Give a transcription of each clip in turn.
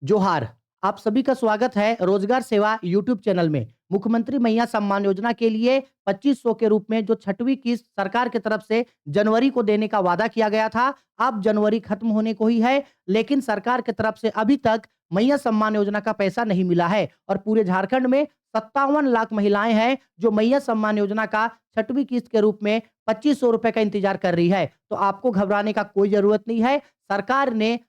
जोहार। आप सभी का स्वागत है रोजगार सेवा यूट्यूब चैनल में। मुख्यमंत्री मैया सम्मान योजना के लिए 2500 के रूप में जो छठवीं किस्त सरकार की तरफ से जनवरी को देने का वादा किया गया था, अब जनवरी खत्म होने को ही है, लेकिन सरकार की तरफ से अभी तक मैया सम्मान योजना का पैसा नहीं मिला है और पूरे झारखंड में 57 लाख महिलाएं हैं जो मैया सम्मान योजना का छठवीं किस्त के रूप में 2500 रुपए का इंतजार कर रही है। तो आपको घबराने का कोई जरूरत नहीं है। सरकार ने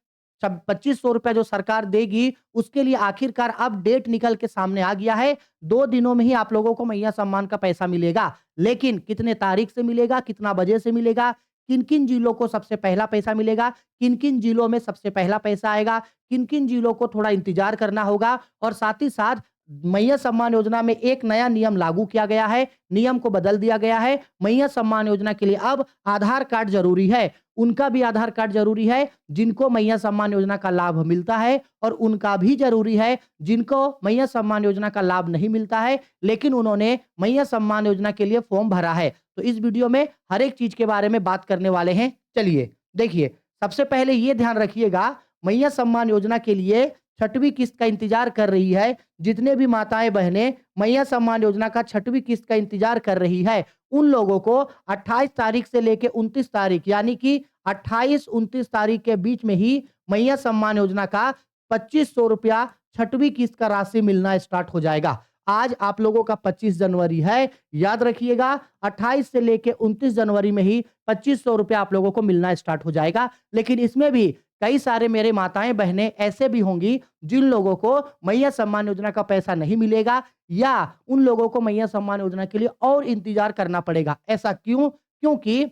2500 रुपए जो सरकार देगी, उसके लिए आखिरकार अब डेट निकल के सामने आ गया है। 2 दिनों में ही आप लोगों को मैया सम्मान का पैसा मिलेगा। लेकिन कितने तारीख से मिलेगा, कितना बजे से मिलेगा, किन-किन जिलों को सबसे पहला पैसा मिलेगा, किन-किन जिलों में सबसे पहला पैसा आएगा, किन-किन जिलों को थोड़ा इंतजार करना होगा और साथ ही साथ मैया सम्मान योजना में एक नया नियम लागू किया गया है। नियम को बदल दिया गया है। मैया सम्मान योजना के लिए अब आधार कार्ड ज़रूरी है। उनका भी आधार कार्ड ज़रूरी है जिनको मैया सम्मान योजना का लाभ मिलता है और उनका भी ज़रूरी है जिनको मैया सम्मान योजना का लाभ नहीं मिलता है, लेकिन उन्होंने मैया सम्मान योजना के लिए फॉर्म भरा है। तो इस वीडियो में हर एक चीज़ के बारे में बात करने वाले हैं। चलिए, देखिए, सबसे पहले ये ध्यान रखिएगा, मैया सम्मान योजना के लिए छठवीं किस्त का इंतजार कर रही है। जितने भी माताएं बहनें मैया सम्मान योजना का छठवीं किस्त का इंतजार कर रही है, उन लोगों को 28 तारीख से लेके 29 तारीख यानी कि 28-29 तारीख के बीच में ही मैया सम्मान योजना का 2500 रुपया छठवीं किस्त का राशि मिलना स्टार्ट हो जाएगा। आज आप लोगों का 25 जनवरी है, याद रखिएगा 28 से लेके 29 जनवरी में ही 2500 रुपया आप लोगों को मिलना स्टार्ट हो जाएगा। लेकिन इसमें भी कई सारे मेरे माताएं बहनें ऐसे भी होंगी जिन लोगों को मैया सम्मान योजना का पैसा नहीं मिलेगा या उन लोगों को मैया सम्मान योजना के लिए और इंतजार करना पड़ेगा। ऐसा क्यों? क्योंकि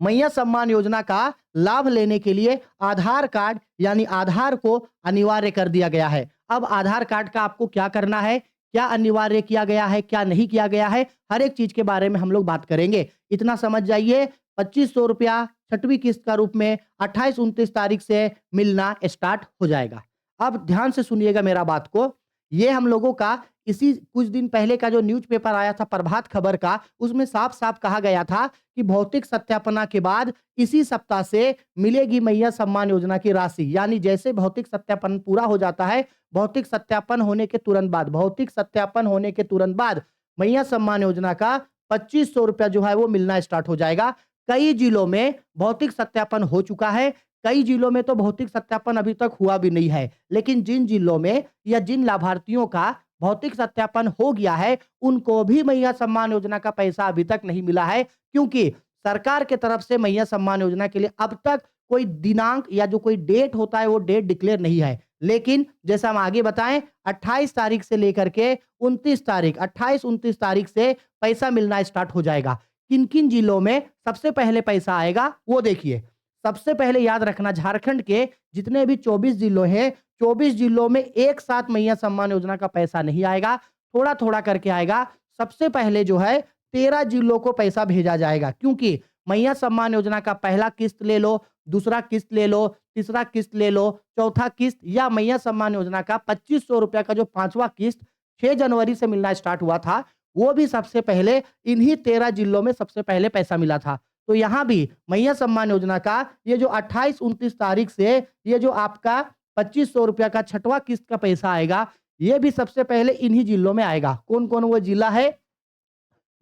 मैया सम्मान योजना का लाभ लेने के लिए आधार कार्ड यानी आधार को अनिवार्य कर दिया गया है। अब आधार कार्ड का आपको क्या करना है, क्या अनिवार्य किया गया है, क्या नहीं किया गया है, हर एक चीज के बारे में हम लोग बात करेंगे। इतना समझ जाइए, 2500 रुपया छठवीं किस्त का रूप में 28-29 तारीख से मिलना स्टार्ट हो जाएगा। अब ध्यान से सुनिएगा मेरा बात को। ये हम लोगों का इसी कुछ दिन पहले का जो न्यूज़पेपर आया था प्रभात खबर का, उसमें साफ-साफ कहा गया था कि भौतिक सत्यापन के बाद इसी सप्ताह से मिलेगी मैया सम्मान योजना की राशि। यानी जैसे भौतिक सत्यापन पूरा हो जाता है, भौतिक सत्यापन होने के तुरंत बाद मैया सम्मान योजना का 2500 रुपया जो है वो मिलना स्टार्ट हो जाएगा। कई जिलों में भौतिक सत्यापन हो चुका है, कई जिलों में तो भौतिक सत्यापन अभी तक हुआ भी नहीं है। लेकिन जिन जिलों में या जिन लाभार्थियों का भौतिक सत्यापन हो गया है, उनको भी मैया सम्मान योजना का पैसा अभी तक नहीं मिला है, क्योंकि सरकार की तरफ से मैया सम्मान योजना के लिए अब तक कोई दिनांक या जो कोई डेट होता है वो डेट डिक्लेयर नहीं है। लेकिन जैसा हम आगे बताएं, 28 तारीख से लेकर के 29 तारीख 28-29 तारीख से पैसा मिलना स्टार्ट हो जाएगा। किन-किन जिलों में सबसे पहले पैसा आएगा वो देखिए। सबसे पहले याद रखना, झारखंड के जितने भी 24 जिलों हैं, 24 जिलों में एक साथ मैया सम्मान योजना का पैसा नहीं आएगा, थोड़ा-थोड़ा करके आएगा। सबसे पहले जो है 13 जिलों को पैसा भेजा जाएगा, क्योंकि मैया सम्मान योजना का पहला किस्त ले लो, दूसरा किस्त ले लो, तीसरा किस्त ले लो, चौथा किस्त या मैया सम्मान योजना का 2500 रुपया का जो 5वां किस्त 6 जनवरी से मिलना स्टार्ट हुआ था, वो भी सबसे पहले इन्हीं 13 जिलों में सबसे पहले पैसा मिला था। तो यहाँ भी मैया सम्मान योजना का ये जो 28-29 तारीख से ये जो आपका 2500 रुपया का छठवां किस्त का पैसा आएगा, ये भी सबसे पहले इन्हीं जिलों में आएगा। कौन-कौन वो जिला है?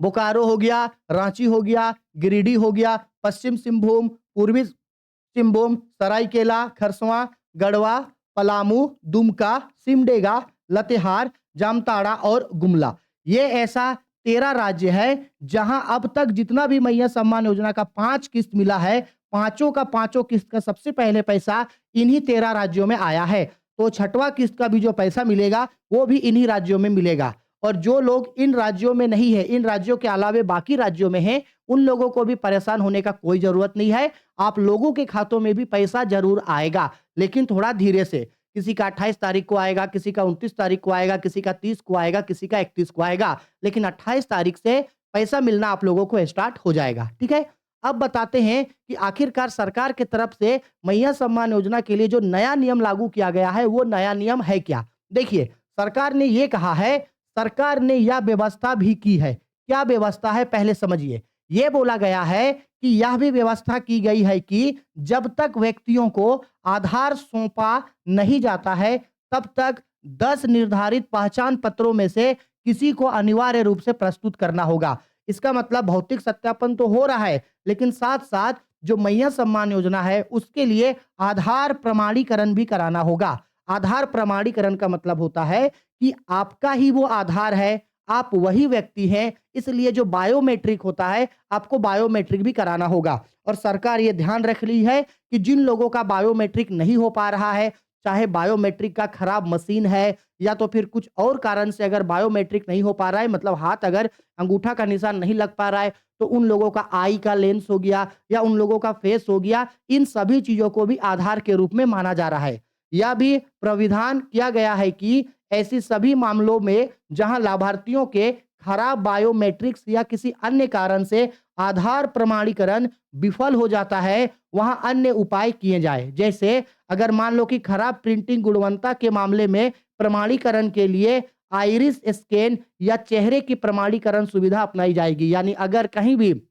बोकारो हो गया, रांची हो गया, गिरिडीह हो गया, पश्चिम सिंहभूम, पूर्वी सिंहभूम, सरायकेला, खरसवां, गढ़वा, पलामू, दुमका, सिमडेगा, लातेहार, जामताड़ा और गुमला। ये ऐसा 13 राज्य है जहां अब तक जितना भी मैया सम्मान योजना का 5 किस्त मिला है, पांचों का पांचों किस्त का सबसे पहले पैसा इन्हीं 13 राज्यों में आया है। तो छठवां किस्त का भी जो पैसा मिलेगा वो भी इन्हीं राज्यों में मिलेगा। और जो लोग इन राज्यों में नहीं है, इन राज्यों के अलावे बाकी राज्यों में हैं, उन लोगों को भी परेशान होने का कोई जरूरत नहीं है। आप लोगों के खातों में भी पैसा जरूर आएगा, लेकिन थोड़ा धीरे से। किसी का 28 तारीख को आएगा, किसी का 29 तारीख को आएगा, किसी का 30 को आएगा, किसी का 31 को आएगा, लेकिन 28 तारीख से पैसा मिलना आप लोगों को स्टार्ट हो जाएगा। ठीक है, अब बताते हैं कि आखिरकार सरकार की तरफ से मैया सम्मान योजना के लिए जो नया नियम लागू किया गया है वो नया नियम है क्या? देखिए, सरकार ने ये कहा है, सरकार ने यह व्यवस्था भी की है। क्या व्यवस्था है पहले समझिए। ये बोला गया है कि यह भी व्यवस्था की गई है कि जब तक व्यक्तियों को आधार सौंपा नहीं जाता है, तब तक 10 निर्धारित पहचान पत्रों में से किसी को अनिवार्य रूप से प्रस्तुत करना होगा। इसका मतलब भौतिक सत्यापन तो हो रहा है, लेकिन साथ-साथ जो मैया सम्मान योजना है, उसके लिए आधार प्रमाणीकरण भी कराना होगा। आधार प्रमाणीकरण का मतलब होता है कि आपका ही वो आधार है, आप वही व्यक्ति हैं, इसलिए जो बायोमेट्रिक होता है, आपको बायोमेट्रिक भी कराना होगा। और सरकार ये ध्यान रख रही है कि जिन लोगों का बायोमेट्रिक नहीं हो पा रहा है, चाहे बायोमेट्रिक का खराब मशीन है या तो फिर कुछ और कारण से अगर बायोमेट्रिक नहीं हो पा रहा है, मतलब हाथ अगर अंगूठा का निशान नहीं लग पा रहा है, तो उन लोगों का आई का लेंस हो गया या उन लोगों का फेस हो गया, इन सभी चीज़ों को भी आधार के रूप में माना जा रहा है। यह भी प्राविधान किया गया है कि ऐसी सभी मामलों में जहां लाभार्थियों के खराब बायोमेट्रिक्स या किसी अन्य कारण से आधार प्रमाणीकरण विफल हो जाता है, वहां अन्य उपाय किए जाए। जैसे अगर मान लो कि खराब प्रिंटिंग गुणवत्ता के मामले में प्रमाणीकरण के लिए आइरिस स्कैन या चेहरे की प्रमाणीकरण सुविधा अपनाई जाएगी। यानी अगर कहीं भी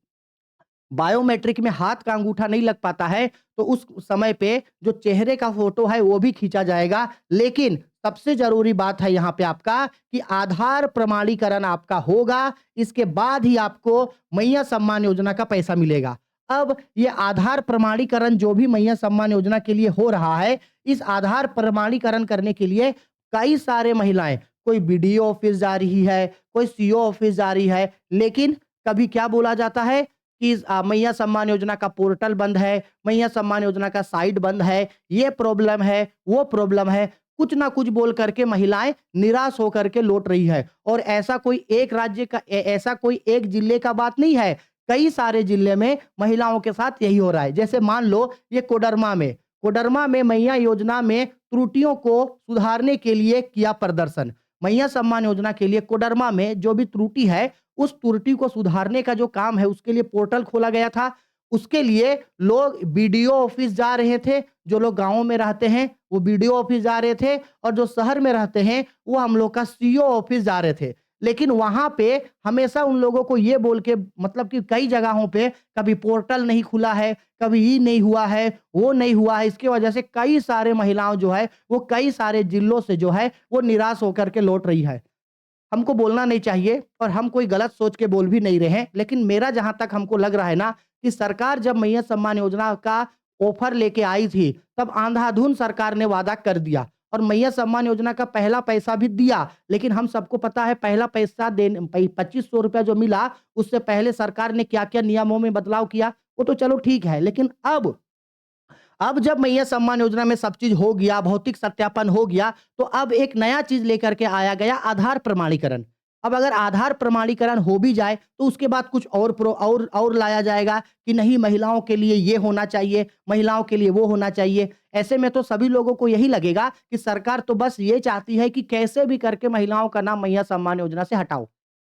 बायोमेट्रिक में हाथ का अंगूठा नहीं लग पाता है, तो उस समय पे जो चेहरे का फोटो है वो भी खींचा जाएगा। लेकिन सबसे जरूरी बात है यहाँ पे आपका कि आधार प्रमाणीकरण आपका होगा, इसके बाद ही आपको मैया सम्मान योजना का पैसा मिलेगा। अब ये आधार प्रमाणीकरण जो भी मैया सम्मान योजना के लिए हो रहा है, इस आधार प्रमाणीकरण करने के लिए कई सारे महिलाएं, कोई बीडीओ ऑफिस जा रही है, कोई सीओ ऑफिस जा रही है, लेकिन कभी क्या बोला जाता है कि मैया सम्मान योजना का पोर्टल बंद है, मैया सम्मान योजना का साइट बंद है, ये प्रॉब्लम है, वो प्रॉब्लम है। कुछ ना कुछ बोल करके महिलाएं निराश होकर के लौट रही है। और ऐसा कोई एक राज्य का ऐसा कोई एक जिले का बात नहीं है, कई सारे जिले में महिलाओं के साथ यही हो रहा है। जैसे मान लो ये कोडरमा में मैया योजना में त्रुटियों को सुधारने के लिए किया प्रदर्शन। मैया सम्मान योजना के लिए कोडरमा में जो भी त्रुटि है, उस त्रुटि को सुधारने का जो काम है, उसके लिए पोर्टल खोला गया था। उसके लिए लोग बीडीओ ऑफिस जा रहे थे, जो लोग गाँवों में रहते हैं, वो बीडीओ ऑफिस जा रहे थे और जो शहर में रहते हैं, वो हम लोग का सीओ ऑफिस जा रहे थे। लेकिन वहाँ पे हमेशा उन लोगों को ये बोल के, मतलब कि कई जगहों पे कभी पोर्टल नहीं खुला है, कभी ये नहीं हुआ है, वो नहीं हुआ है। इसकी वजह से कई सारे महिलाओं जो है, वो कई सारे जिलों से जो है, वो निराश होकर के लौट रही है। हमको बोलना नहीं चाहिए और हम कोई गलत सोच के बोल भी नहीं रहे हैं, लेकिन मेरा जहाँ तक हमको लग रहा है ना कि सरकार जब मैया सम्मान योजना का ऑफर लेके आई थी, तब अंधाधुंध सरकार ने वादा कर दिया और मैया सम्मान योजना का पहला पैसा भी दिया। लेकिन हम सबको पता है पहला पैसा देने 2500 रुपया जो मिला, उससे पहले सरकार ने क्या-क्या नियमों में बदलाव किया, वो तो चलो ठीक है। लेकिन अब जब मैया सम्मान योजना में सब चीज हो गया, भौतिक सत्यापन हो गया, तो अब एक नया चीज लेकर के आया गया, आधार प्रमाणीकरण। अब अगर आधार प्रमाणीकरण हो भी जाए, तो उसके बाद कुछ और लाया जाएगा कि नहीं, महिलाओं के लिए ये होना चाहिए, महिलाओं के लिए वो होना चाहिए। ऐसे में तो सभी लोगों को यही लगेगा कि सरकार तो बस ये चाहती है कि कैसे भी करके महिलाओं का नाम मैया सम्मान योजना से हटाओ।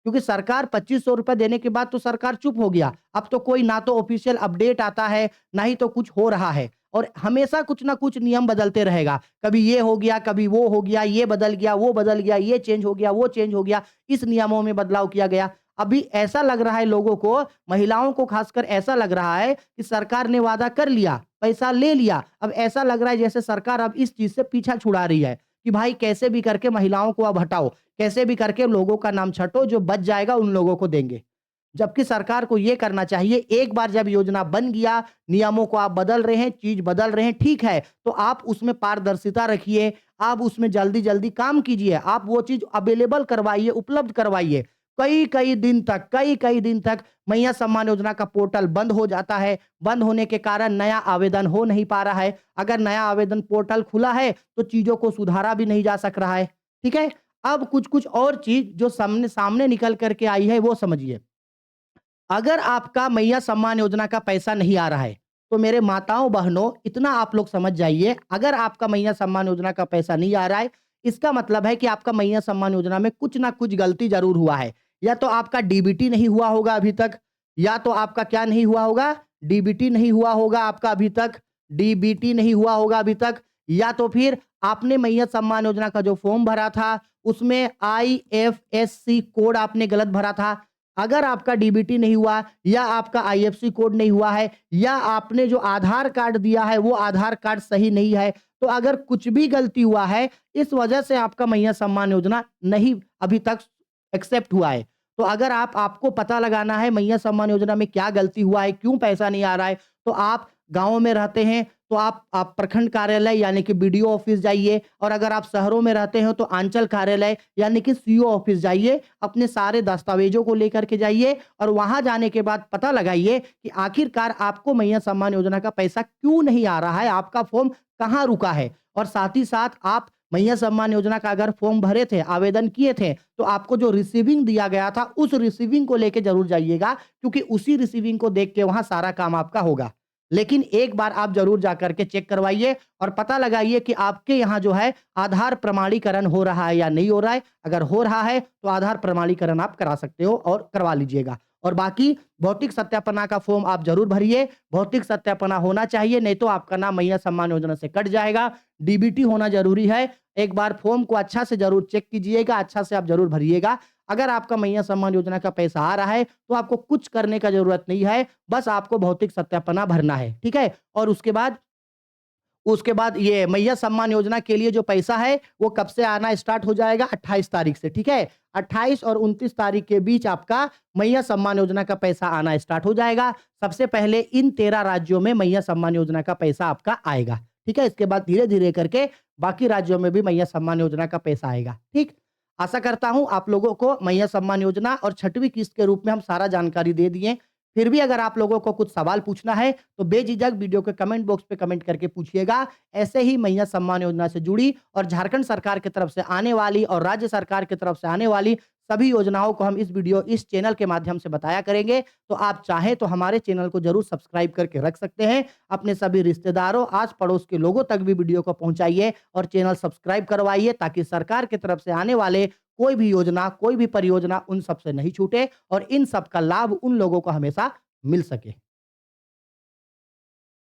क्योंकि सरकार 2500 रुपए देने के बाद तो सरकार चुप हो गया। अब तो कोई ना तो ऑफिशियल अपडेट आता है, ना ही तो कुछ हो रहा है और हमेशा कुछ ना कुछ नियम बदलते रहेगा। कभी ये हो गया, कभी वो हो गया, ये बदल गया, वो बदल गया, ये चेंज हो गया, वो चेंज हो गया, इस नियमों में बदलाव किया गया। अभी ऐसा लग रहा है लोगों को, महिलाओं को खासकर ऐसा लग रहा है कि सरकार ने वादा कर लिया, पैसा ले लिया। अब ऐसा लग रहा है जैसे सरकार अब इस चीज़ से पीछा छुड़ा रही है कि भाई कैसे भी करके महिलाओं को अब हटाओ, कैसे भी करके लोगों का नाम छँटो, जो बच जाएगा उन लोगों को देंगे। जबकि सरकार को ये करना चाहिए, एक बार जब योजना बन गया, नियमों को आप बदल रहे हैं, चीज़ बदल रहे हैं, ठीक है, तो आप उसमें पारदर्शिता रखिए, आप उसमें जल्दी-जल्दी काम कीजिए, आप वो चीज़ अवेलेबल करवाइए, उपलब्ध करवाइए। कई-कई दिन तक मैया सम्मान योजना का पोर्टल बंद हो जाता है, बंद होने के कारण नया आवेदन हो नहीं पा रहा है। अगर नया आवेदन पोर्टल खुला है, तो चीज़ों को सुधारा भी नहीं जा सक रहा है, ठीक है? अब कुछ-कुछ और चीज़ जो सामने सामने निकल कर के आई है, वो समझिए। अगर आपका मैया सम्मान योजना का पैसा नहीं आ रहा है, तो मेरे माताओं-बहनों, इतना आप लोग समझ जाइए, अगर आपका मैया सम्मान योजना का पैसा नहीं आ रहा है, इसका मतलब है कि आपका मैया सम्मान योजना में कुछ ना कुछ गलती ज़रूर हुआ है। या तो आपका डीबीटी नहीं हुआ होगा अभी तक, या तो आपका क्या नहीं हुआ होगा? डीबीटी नहीं हुआ होगा आपका अभी तक, डीबीटी नहीं हुआ होगा अभी तक, या तो फिर आपने मैया सम्मान योजना का जो फॉर्म भरा था, उसमें आईएफएससी कोड आपने गलत भरा था। अगर आपका डीबीटी नहीं हुआ या आपका आईएफएससी कोड नहीं हुआ है या आपने जो आधार कार्ड दिया है वो आधार कार्ड सही नहीं है, तो अगर कुछ भी गलती हुआ है, इस वजह से आपका मैया सम्मान योजना नहीं अभी तक एक्सेप्ट हुआ है। तो अगर आपको पता लगाना है मैया सम्मान योजना में क्या गलती हुआ है, क्यों पैसा नहीं आ रहा है, तो आप गाँव में रहते हैं तो आप प्रखंड कार्यालय यानी कि बीडीओ ऑफिस जाइए, और अगर आप शहरों में रहते हो तो अंचल कार्यालय यानी कि सीओ ऑफिस जाइए। अपने सारे दस्तावेजों को लेकर के जाइए और वहां जाने के बाद पता लगाइए कि आखिरकार आपको मैया सम्मान योजना का पैसा क्यों नहीं आ रहा है, आपका फॉर्म कहाँ रुका है। और साथ ही साथ आप मैया सम्मान योजना का अगर फॉर्म भरे थे, आवेदन किए थे, तो आपको जो रिसीविंग दिया गया था उस रिसीविंग को लेके जरूर जाइएगा, क्योंकि उसी रिसीविंग को देख के वहां सारा काम आपका होगा। लेकिन एक बार आप जरूर जाकर के चेक करवाइए और पता लगाइए कि आपके यहाँ जो है आधार प्रमाणीकरण हो रहा है या नहीं हो रहा है। अगर हो रहा है तो आधार प्रमाणीकरण आप करा सकते हो और करवा लीजिएगा। और बाकी भौतिक सत्यापना का फॉर्म आप जरूर भरिए। भौतिक सत्यापना होना चाहिए, नहीं तो आपका नाम मैया सम्मान योजना से कट जाएगा। डीबीटी होना जरूरी है। एक बार फॉर्म को अच्छा से जरूर चेक कीजिएगा, अच्छा से आप जरूर भरिएगा। अगर आपका मैया सम्मान योजना का पैसा आ रहा है तो आपको कुछ करने का जरूरत नहीं है, बस आपको भौतिक सत्यापना भरना है, ठीक है। और उसके बाद ये मैया सम्मान योजना के लिए जो पैसा है वो कब से आना स्टार्ट हो जाएगा, 28 तारीख से, ठीक है। 28 और 29 तारीख के बीच आपका मैया सम्मान योजना का पैसा आना स्टार्ट हो जाएगा। सबसे पहले इन 13 राज्यों में मैया सम्मान योजना का पैसा आपका आएगा, ठीक है। इसके बाद धीरे धीरे करके बाकी राज्यों में भी मैया सम्मान योजना का पैसा आएगा, ठीक। आशा करता हूं आप लोगों को मैया सम्मान योजना और छठवीं किस्त के रूप में हम सारा जानकारी दे दिए। फिर भी अगर आप लोगों को कुछ सवाल पूछना है तो बेझिझक वीडियो के कमेंट बॉक्स पे कमेंट करके पूछिएगा। ऐसे ही मैया सम्मान योजना से जुड़ी और झारखंड सरकार की तरफ से आने वाली और राज्य सरकार की तरफ से आने वाली सभी योजनाओं को हम इस चैनल के माध्यम से बताया करेंगे। तो आप चाहें तो हमारे चैनल को जरूर सब्सक्राइब करके रख सकते हैं। अपने सभी रिश्तेदारों, आस पड़ोस के लोगों तक भी वीडियो को पहुंचाइए और चैनल सब्सक्राइब करवाइए, ताकि सरकार की तरफ से आने वाले कोई भी योजना, कोई भी परियोजना उन सब से नहीं छूटे और इन सब का लाभ उन लोगों को हमेशा मिल सके।